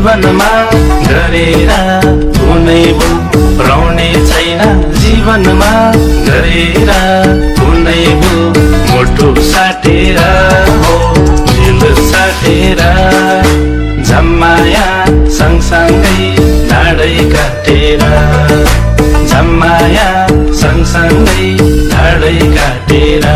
जीवनमा गरेर कुनै भूल पुर्याउने छैन जीवनमा गरेर कुनै भूल मुटु साटेर हो दिल साटेर झम्माया सँगसँगै ढाडै काटेर झम्माया सँगसँगै ढाडै काटेर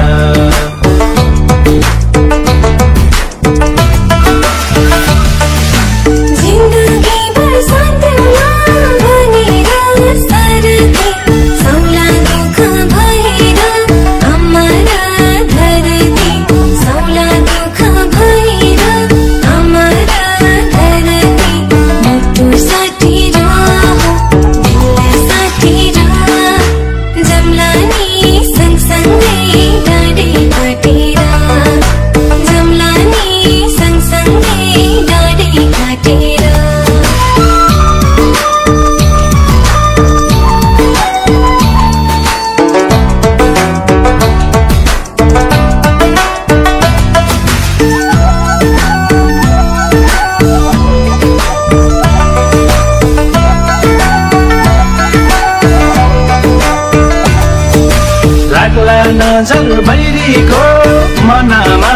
नजर भैरीको मनमा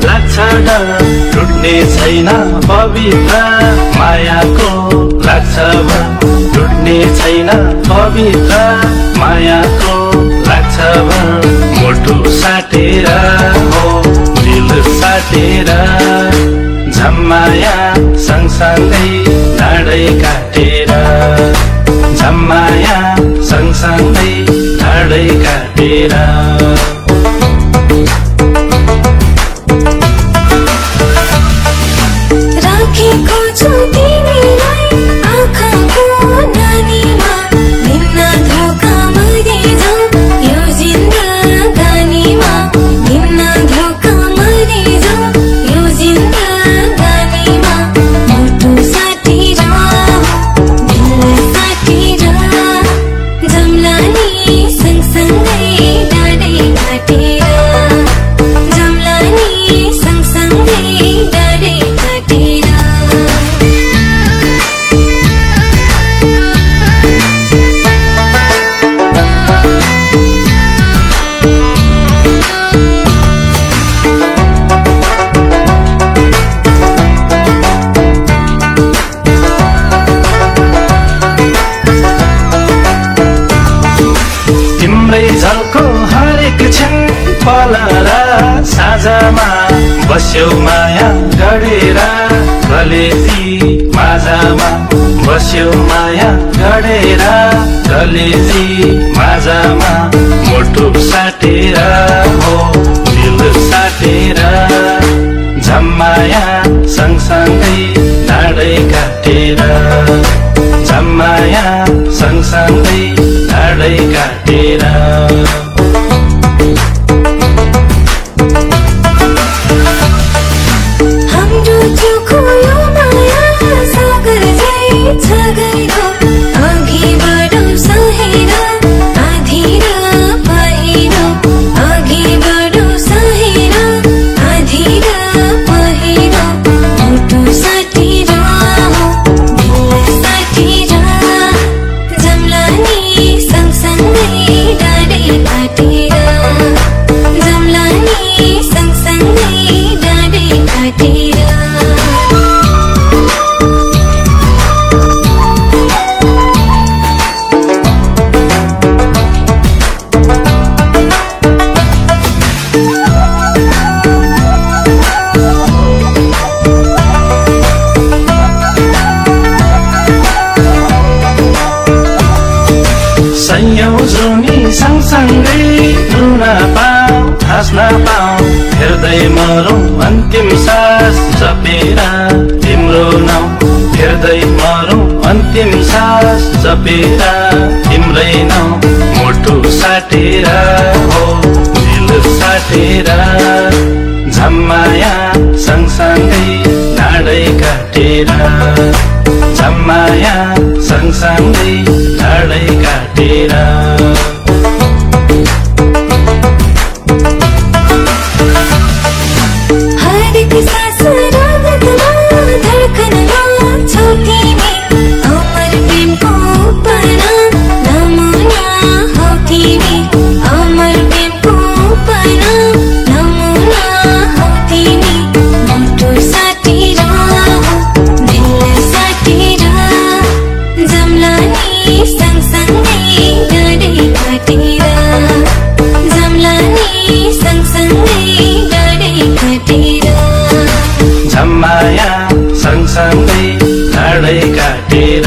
लाग्छ डर टुट्ने छैन पवित्र मायाको लाग्छ भर टुट्ने छैन पवित्र मायाको लाग्छ भर मुटु साटेर हो दिल साटेर झम्माया सँगसँगै ढाडै काटेर झम्माया सँगसँगै ढाडै काटेर राखेको छु तिमीलाई आँखाको नानीमा निम्न धोका मरे जाऊ यो जिन्दगानीमा निम्न धोका मरे जाऊ यो जिन्दगानीमा मुटु साटेर दिल साटेर जम्लानी सँगसँगै ढाडै काटेर जम्लानी सँगसँगै ढाडै काटेर तिम्रै झल्को हरेक क्षण पल र साँझमा बस्यौ माया गढेर कलेजी माझमा बस्यौ माया गढेर कलेजी माझमा मुटु साटेर हो दिल साटेर झम्माया सँगसँगै ढाडै काटेर झम्माया सँगसँगै ढाडै काटेर हाम्रो चोखो यो माया सागर झै छ गहिरो अघि बढौँ सहेर आधी र पहिरो अघि बढौँ सहेर आधी र पहिरो मुटु साटेर दिल साटेर जम्लानी सँगसँगै ढाडै काटेर जम्लानी सँगसँगै ढाडै काटेर संयोजनी सँगसँगै रुन पाऊ हाँस्न पाऊ हेर्दै मरौँ अन्तिम सास जपेर तिम्रो नाउँ हेर्दै मरौँ अन्तिम सास जपेर तिम्रै नाउँ मुटु साटेर हो दिल साटेर झम्माया सँगसँगै ढाडै काटेर झम्माया सँगसँगै ढाडै काटेर हरेक सास रगतमा धड्कनमा छ सँगसँगै लाडै काटेर